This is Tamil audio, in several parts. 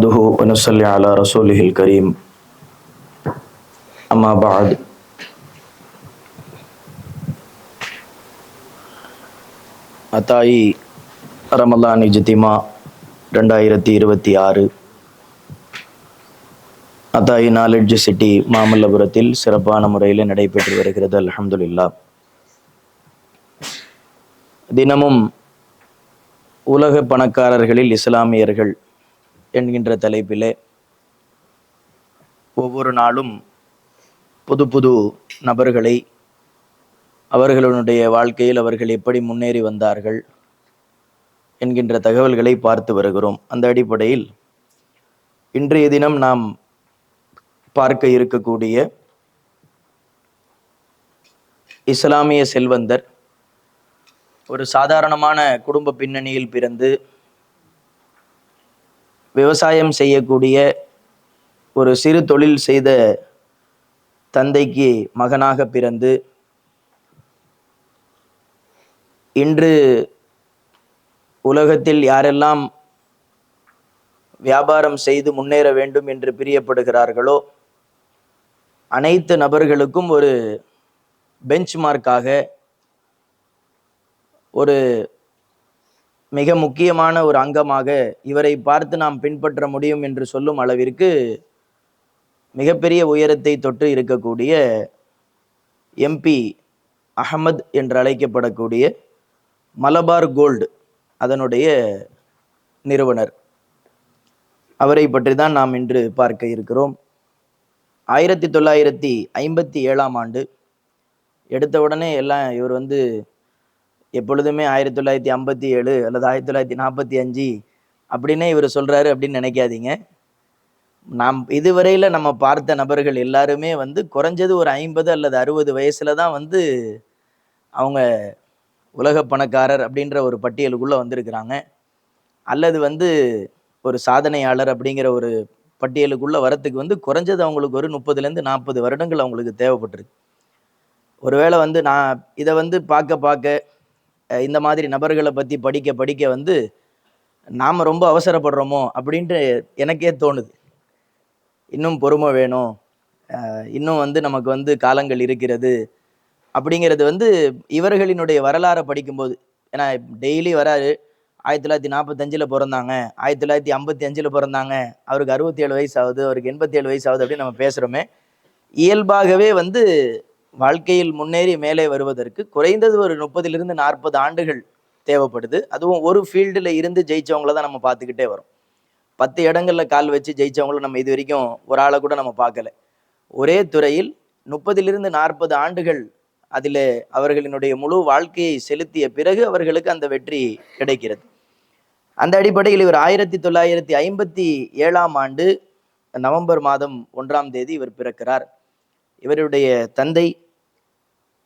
نحمده ونصلي على رسوله الكريم أما بعد அத்தாயி ரமலான் இஜ்திமா 2026 அத்தாயி நாலெட்ஜ் சிட்டி மாமல்லபுரத்தில் சிறப்பான முறையில் நடைபெற்று வருகிறது. அல்ஹம்துலில்லாஹ். தினமும் உலக பணக்காரர்களில் இஸ்லாமியர்கள் என்கின்ற தலைப்பிலே ஒவ்வொரு நாளும் புது புது நபர்களை, அவர்களுடைய வாழ்க்கையில் அவர்கள் எப்படி முன்னேறி வந்தார்கள் என்கின்ற தகவல்களை பார்த்து வருகிறோம். அந்த அடிப்படையில் இன்றைய தினம் நாம் பார்க்க இருக்கக்கூடிய இஸ்லாமிய செல்வந்தர் ஒரு சாதாரணமான குடும்ப பின்னணியில் பிறந்து விவசாயம் செய்யக்கூடிய ஒரு சிறு தொழில் செய்த தந்தைக்கு மகனாக பிறந்து இன்று உலகத்தில் யாரெல்லாம் வியாபாரம் செய்து முன்னேற வேண்டும் என்று பிரியப்படுகிறார்களோ அனைத்து நபர்களுக்கும் ஒரு பெஞ்ச்மார்க்காக, ஒரு மிக முக்கியமான ஒரு அங்கமாக இவரை பார்த்து நாம் பின்பற்ற முடியும் என்று சொல்லும் அளவிற்கு மிகப்பெரிய உயரத்தை தொட்டு இருக்கக்கூடிய எம்பி அஹமத் என்று அழைக்கப்படக்கூடிய மலபார் கோல்டு அதனுடைய நிறுவனர், அவரை பற்றி தான் நாம் இன்று பார்க்க இருக்கிறோம். 1957 ஆண்டு எடுத்த உடனே எல்லாம் இவர் எப்பொழுதுமே 1957 அல்லது 1945 அப்படின்னே இவர் சொல்றாரு அப்படின்னு நினைக்காதீங்க. நாம் இதுவரையில் நம்ம பார்த்த நபர்கள் எல்லாருமே குறைஞ்சது ஒரு 50 அல்லது 60 வயசுல தான் அவங்க உலக பணக்காரர் அப்படின்ற ஒரு பட்டியலுக்குள்ளே வந்திருக்கிறாங்க, அல்லது ஒரு சாதனையாளர் அப்படிங்கிற ஒரு பட்டியலுக்குள்ளே வரத்துக்கு குறைஞ்சது அவங்களுக்கு ஒரு 30லேருந்து 40 வருடங்கள் அவங்களுக்கு தேவைப்பட்டிருக்கு. ஒருவேளை நான் இதை பார்க்க இந்த மாதிரி நபர்களை பற்றி படிக்க படிக்க நாம் ரொம்ப அவசரப்படுறோமோ அப்படின்ட்டு எனக்கே தோணுது. இன்னும் பொறுமை வேணும், இன்னும் நமக்கு காலங்கள் இருக்கிறது அப்படிங்கிறது இவர்களினுடைய வரலாறை படிக்கும்போது, ஏன்னா டெய்லி வராரு 1945 பிறந்தாங்க, 1955 பிறந்தாங்க, அவருக்கு 67 வயசு ஆகுது, அவருக்கு 87 வயசு ஆகுது அப்படின்னு நம்ம பேசுகிறோமே. இயல்பாகவே வாழ்க்கையில் முன்னேறி மேலே வருவதற்கு குறைந்தது ஒரு 30லிருந்து 40 ஆண்டுகள் தேவைப்படுது. அதுவும் ஒரு ஃபீல்டில் இருந்து ஜெயிச்சவங்கள தான் நம்ம பார்த்துக்கிட்டே வரோம். 10 இடங்கள்ல கால் வச்சு ஜெயிச்சவங்கள நம்ம இது வரைக்கும் ஒரு ஆளை கூட நம்ம பார்க்கல. ஒரே துறையில் 30லிருந்து 40 ஆண்டுகள் அதில் அவர்களினுடைய முழு வாழ்க்கையை செலுத்திய பிறகு அவர்களுக்கு அந்த வெற்றி கிடைக்கிறது. அந்த அடிப்படையில் இவர் 1957 ஆண்டு நவம்பர் மாதம் 1ஆம் தேதி இவர் பிறக்கிறார். இவருடைய தந்தை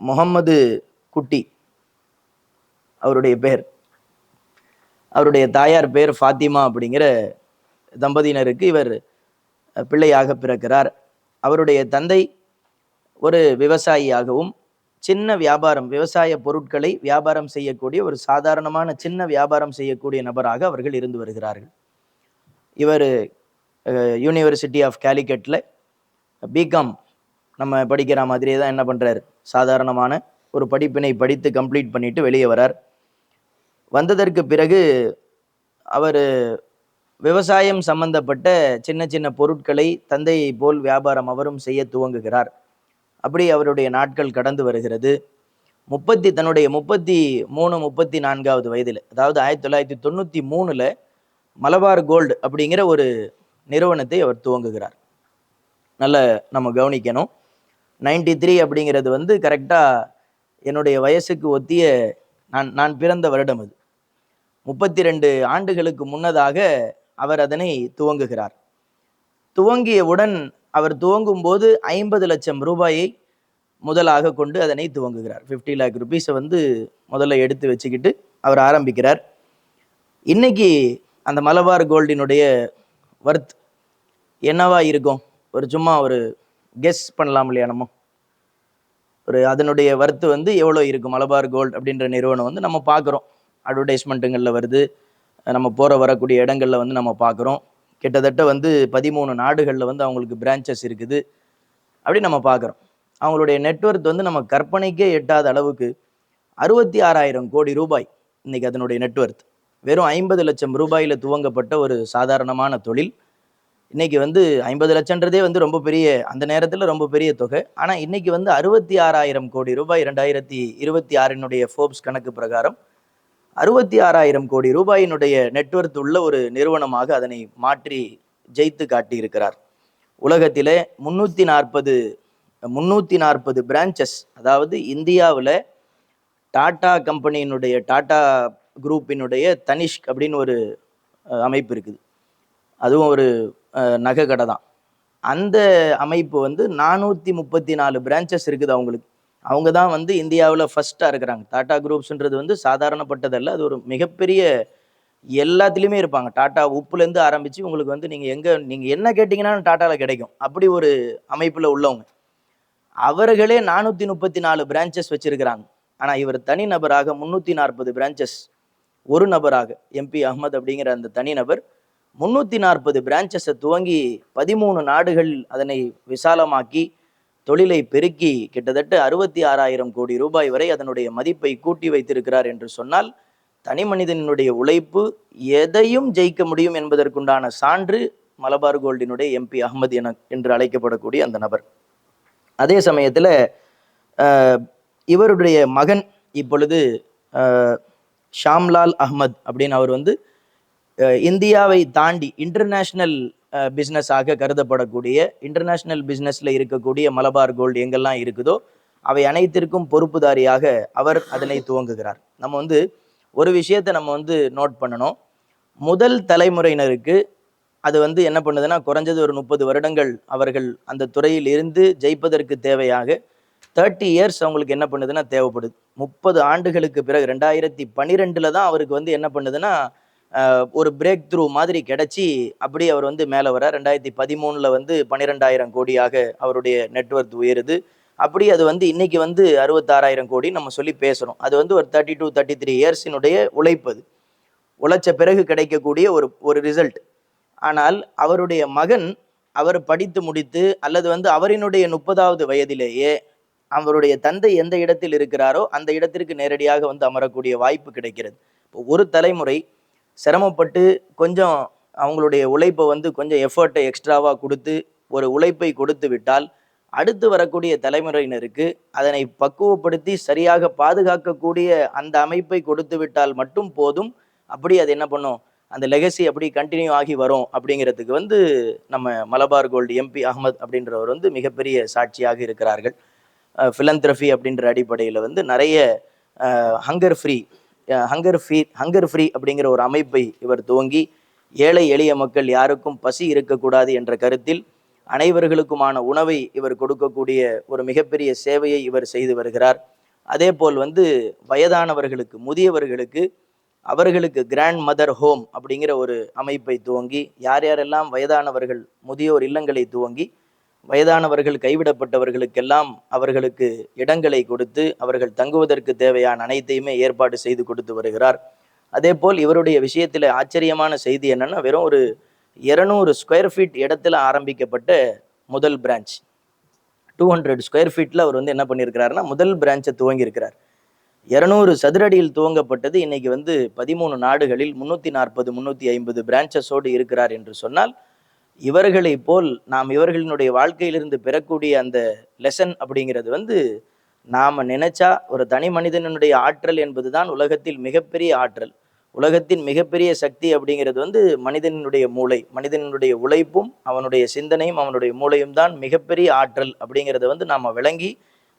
முகம்மது குட்டி அவருடைய பேர், அவருடைய தாயார் பேர் ஃபாத்திமா அப்படிங்கிற தம்பதியினருக்கு இவர் பிள்ளையாக பிறக்கிறார். அவருடைய தந்தை ஒரு விவசாயியாகவும் சின்ன வியாபாரம், விவசாய பொருட்களை வியாபாரம் செய்யக்கூடிய ஒரு சாதாரணமான சின்ன வியாபாரம் செய்யக்கூடிய நபராக அவர்கள் இருந்து வருகிறார்கள். இவர் யூனிவர்சிட்டி ஆஃப் கேலிக்கட்டில் பிகாம் நம்ம படிக்கிற மாதிரியே தான் என்ன பண்ணுறாரு, சாதாரணமான ஒரு படிப்பினை படித்து கம்ப்ளீட் பண்ணிட்டு வெளியே வரார். வந்ததற்கு பிறகு அவர் விவசாயம் சம்பந்தப்பட்ட சின்ன சின்ன பொருட்களை தந்தையை போல் வியாபாரம் அவரும் செய்ய துவங்குகிறார். அப்படி அவருடைய நாட்கள் கடந்து வருகிறது. தன்னுடைய 33-34வது வயதில், அதாவது 1993 மலபார் கோல்டு அப்படிங்கிற ஒரு நிறுவனத்தை அவர் துவங்குகிறார். நல்ல நம்ம கவனிக்கணும், 93 அப்படிங்கிறது கரெக்டாக என்னுடைய வயசுக்கு ஒத்திய நான் பிறந்த வருடம். அது 32 ஆண்டுகளுக்கு முன்னதாக அவர் அதனை துவங்குகிறார். துவங்கியவுடன் அவர் துவங்கும் போது 50 லட்சம் ரூபாயை முதலாக கொண்டு அதனை துவங்குகிறார். 50 lakh rupees முதல்ல எடுத்து வச்சுக்கிட்டு அவர் ஆரம்பிக்கிறார். இன்னைக்கு அந்த மலபார் கோல்டினுடைய வர்த் என்னவா இருக்கும், சும்மா ஒரு கெஸ் பண்ணலாம் இல்லையா? நம்ம அதனுடைய வர்த்து எவ்வளோ இருக்கும்? மலபார் கோல்டு அப்படின்ற நிறுவனம் நம்ம பார்க்குறோம், அட்வர்டைஸ்மெண்ட்டுங்களில் வருது, நம்ம போகிற வரக்கூடிய இடங்களில் நம்ம பார்க்குறோம். கிட்டத்தட்ட வந்து 13 நாடுகளில் வந்து அவங்களுக்கு பிரான்ச்சஸ் இருக்குது. அப்படி நம்ம பார்க்குறோம். அவங்களுடைய நெட்வொர்த் வந்து நம்ம கற்பனைக்கே எட்டாத அளவுக்கு 66,000 கோடி ரூபாய் இன்னைக்கு அதனுடைய நெட்வொர்த். வெறும் 50 லட்சம் ரூபாயில துவங்கப்பட்ட ஒரு சாதாரணமான தொழில் இன்னைக்கு வந்து 50 லட்சம்ன்றதே வந்து ரொம்ப பெரிய, அந்த நேரத்தில் ரொம்ப பெரிய தொகை. ஆனால் இன்னைக்கு வந்து 66,000 கோடி ரூபாய் 2026 ஃபோர்ப்ஸ் கணக்கு பிரகாரம் 66,000 கோடி ரூபாயினுடைய நெட்வொர்த் உள்ள ஒரு நிறுவனமாக அதனை மாற்றி ஜெயித்து காட்டியிருக்கிறார். உலகத்திலே 340 பிரான்ச்சஸ், அதாவது இந்தியாவில் டாடா கம்பெனியினுடைய, டாடா குரூப்பினுடைய தனிஷ்க் அப்படின்னு ஒரு அமைப்பு இருக்குது. அதுவும் ஒரு நகை கடை தான். அந்த அமைப்பு வந்து 434 பிரான்ச்சஸ் இருக்குது அவங்களுக்கு. அவங்க தான் வந்து இந்தியாவில் ஃபர்ஸ்ட்டாக இருக்கிறாங்க. டாடா குரூப்ஸ்ன்றது வந்து சாதாரணப்பட்டதல்ல, அது ஒரு மிகப்பெரிய, எல்லாத்துலேயுமே இருப்பாங்க. டாடா உப்புலேருந்து ஆரம்பித்து உங்களுக்கு வந்து நீங்கள் என்ன கேட்டிங்கன்னா டாட்டாவில் கிடைக்கும். அப்படி ஒரு அமைப்பில் உள்ளவங்க. அவர்களே 434 பிரான்ச்சஸ் வச்சிருக்கிறாங்க. ஆனால் இவர் தனிநபராக 340 பிரான்ச்சஸ், ஒரு நபராக எம்பி அஹ்மத் அப்படிங்கிற அந்த தனிநபர் 340 பிரான்ச்சஸை துவங்கி 13 நாடுகள் அதனை விசாலமாக்கி தொழிலை பெருக்கி கிட்டத்தட்ட 66,000 கோடி ரூபாய் வரை அதனுடைய மதிப்பை கூட்டி வைத்திருக்கிறார் என்று சொன்னால், தனி மனிதனுடைய உழைப்பு எதையும் ஜெயிக்க முடியும் என்பதற்குண்டான சான்று மலபார் கோல்டினுடைய எம்பி அஹ்மத் என்று அழைக்கப்படக்கூடிய அந்த நபர். அதே சமயத்தில் இவருடைய மகன் இப்பொழுது ஷாம்லால் அஹ்மத் அப்படின்னு அவர் வந்து இந்தியாவை தாண்டி இன்டர்நேஷ்னல் பிஸ்னஸாக கருதப்படக்கூடிய, இன்டர்நேஷ்னல் பிஸ்னஸில் இருக்கக்கூடிய மலபார் கோல்டு எங்கெல்லாம் இருக்குதோ அவை அனைத்திற்கும் பொறுப்புதாரியாக அவர் அதனை துவங்குகிறார். நம்ம வந்து ஒரு விஷயத்தை நம்ம வந்து நோட் பண்ணணும். முதல் தலைமுறையினருக்கு அது வந்து என்ன பண்ணுதுன்னா, குறைஞ்சது ஒரு 30 வருடங்கள் அவர்கள் அந்த துறையில் இருந்து ஜெயிப்பதற்கு தேவையாக 30 இயர்ஸ் அவங்களுக்கு என்ன பண்ணுதுன்னா தேவைப்படுது. 30 ஆண்டுகளுக்கு பிறகு 2012 தான் அவருக்கு வந்து என்ன பண்ணுதுன்னா ஒரு பிரேக் த்ரூ மாதிரி கிடைச்சி அப்படியே அவர் வந்து மேலே வர. 2013 வந்து 12,000 கோடியாக அவருடைய நெட்வொர்த் உயருது. அப்படி அது வந்து இன்னைக்கு வந்து 66,000 கோடி நம்ம சொல்லி பேசுகிறோம். அது வந்து ஒரு 32-33 இயர்ஸினுடைய உழைப்பு, அது உழைச்ச பிறகு கிடைக்கக்கூடிய ஒரு ரிசல்ட். ஆனால் அவருடைய மகன், அவர் படித்து முடித்து அல்லது வந்து அவரினுடைய 30வது வயதிலேயே அவருடைய தந்தை எந்த இடத்தில் இருக்கிறாரோ அந்த இடத்திற்கு நேரடியாக வந்து அமரக்கூடிய வாய்ப்பு கிடைக்கிறது. இப்போ ஒரு தலைமுறை சிரமப்பட்டு கொஞ்சம் அவங்களுடைய உழைப்பை வந்து கொஞ்சம் எஃபர்ட்டை எக்ஸ்ட்ராவாக கொடுத்து ஒரு உழைப்பை கொடுத்து விட்டால், அடுத்து வரக்கூடிய தலைமுறையினருக்கு அதனை பக்குவப்படுத்தி சரியாக பாதுகாக்கக்கூடிய அந்த அமைப்பை கொடுத்து விட்டால் மட்டும் போதும். அப்படி அது என்ன பண்ணும், அந்த லெகசி அப்படி கண்டினியூ ஆகி வரும். அப்படிங்கிறதுக்கு வந்து நம்ம மலபார் கோல்டு எம்பி அஹ்மத் அப்படின்றவர் வந்து மிகப்பெரிய சாட்சியாக இருக்கிறார்கள். ஃபிலந்த்ரஃபி அப்படின்ற அடிப்படையில் வந்து நிறைய ஹங்கர் ஃப்ரீ அப்படிங்கிற ஒரு அமைப்பை இவர் துவங்கி, ஏழை எளிய மக்கள் யாருக்கும் பசி இருக்கக்கூடாது என்ற கருத்தில் அனைவர்களுக்குமான உணவை இவர் கொடுக்கக்கூடிய ஒரு மிகப்பெரிய சேவையை இவர் செய்து வருகிறார். அதே போல் வந்து வயதானவர்களுக்கு, முதியவர்களுக்கு, அவர்களுக்கு கிராண்ட் மதர் ஹோம் அப்படிங்கிற ஒரு அமைப்பை துவங்கி, யாரெல்லாம் வயதானவர்கள், முதியோர் இல்லங்களை துவங்கி வயதானவர்கள் கைவிடப்பட்டவர்களுக்கெல்லாம் அவர்களுக்கு இடங்களை கொடுத்து அவர்கள் தங்குவதற்கு தேவையான அனைத்தையுமே ஏற்பாடு செய்து கொடுத்து வருகிறார். அதே போல் இவருடைய விஷயத்தில் ஆச்சரியமான செய்தி என்னன்னா, வெறும் ஒரு 200 ஸ்கொயர் ஃபீட் இடத்துல ஆரம்பிக்கப்பட்ட முதல் பிரான்ச், 200 ஸ்கொயர் ஃபீட்டில் அவர் வந்து என்ன பண்ணியிருக்கிறாருன்னா முதல் பிரான்ச்சை துவங்கியிருக்கிறார். 200 சதுரடியில் துவங்கப்பட்டது இன்னைக்கு வந்து 13 நாடுகளில் 340-350 பிரான்ச்சஸோடு இருக்கிறார் என்று சொன்னால், இவர்களை போல் நாம் இவர்களினுடைய வாழ்க்கையிலிருந்து பெறக்கூடிய அந்த லெசன் அப்படிங்கிறது வந்து நாம் நினைச்சா, ஒரு தனி மனிதனுடைய ஆற்றல் என்பதுதான் உலகத்தில் மிகப்பெரிய ஆற்றல், உலகத்தின் மிகப்பெரிய சக்தி அப்படிங்கிறது வந்து மனிதனுடைய மூளை, மனிதனுடைய உழைப்பும் அவனுடைய சிந்தனையும் அவனுடைய மூளையும் தான் மிகப்பெரிய ஆற்றல் அப்படிங்கிறத வந்து நாம் விளங்கி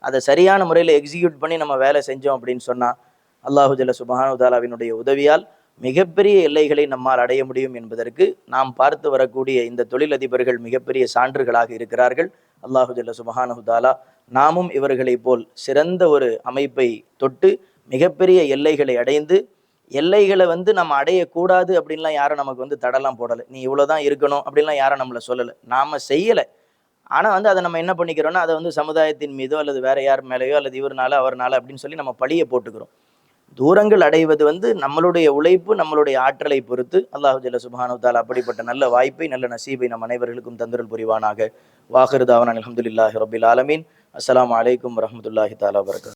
அதை சரியான முறையில் எக்ஸிக்யூட் பண்ணி நம்ம வேலை செஞ்சோம் அப்படின்னு சொன்னால், அல்லாஹு ஜல்ல சுப்ஹானஹு வ தஆலாவினுடைய உதவியால் மிகப்பெரிய எல்லைகளை நம்மால் அடைய முடியும் என்பதற்கு நாம் பார்த்து வரக்கூடிய இந்த தொழிலதிபர்கள் மிகப்பெரிய சான்றுகளாக இருக்கிறார்கள். அல்லாஹு ஜல்ல சுப்ஹானஹு வ தஆலா நாமும் இவர்களை போல் சிறந்த ஒரு அமைப்பை தொட்டு மிகப்பெரிய எல்லைகளை அடைந்து, எல்லைகளை வந்து நம்ம அடையக்கூடாது அப்படின்லாம் யாரும் நமக்கு வந்து தடலாம் போடலை, நீ இவ்வளோதான் இருக்கணும் அப்படின்லாம் யாரும் நம்மளை சொல்லலை, நாம் செய்யலை. ஆனால் வந்து அதை நம்ம என்ன பண்ணிக்கிறோன்னா, அதை வந்து சமுதாயத்தின் மீதோ அல்லது வேற யார் மேலேயோ அல்லது இவர்னால அவர்னால அப்படின்னு சொல்லி நம்ம பழியை போட்டுக்கிறோம். தூரங்கள் அடைவது வந்து நம்மளுடைய உழைப்பு, நம்மளுடைய ஆற்றலை பொறுத்து. அல்லாஹு ஜல்ல சுப்ஹானஹு வ தஆலா அப்படிப்பட்ட நல்ல வாய்ப்பை, நல்ல நசீபை நம் அனைவர்களுக்கும் தந்தருள் புரிவானாக. வாஹிரு தாவானா அல்ஹம்துலில்லாஹி ரப்பில் ஆலமீன். அஸ்ஸலாமு அலைக்கும் வரஹ்மத்துல்லாஹி தஆலா வபரகாத்துஹு.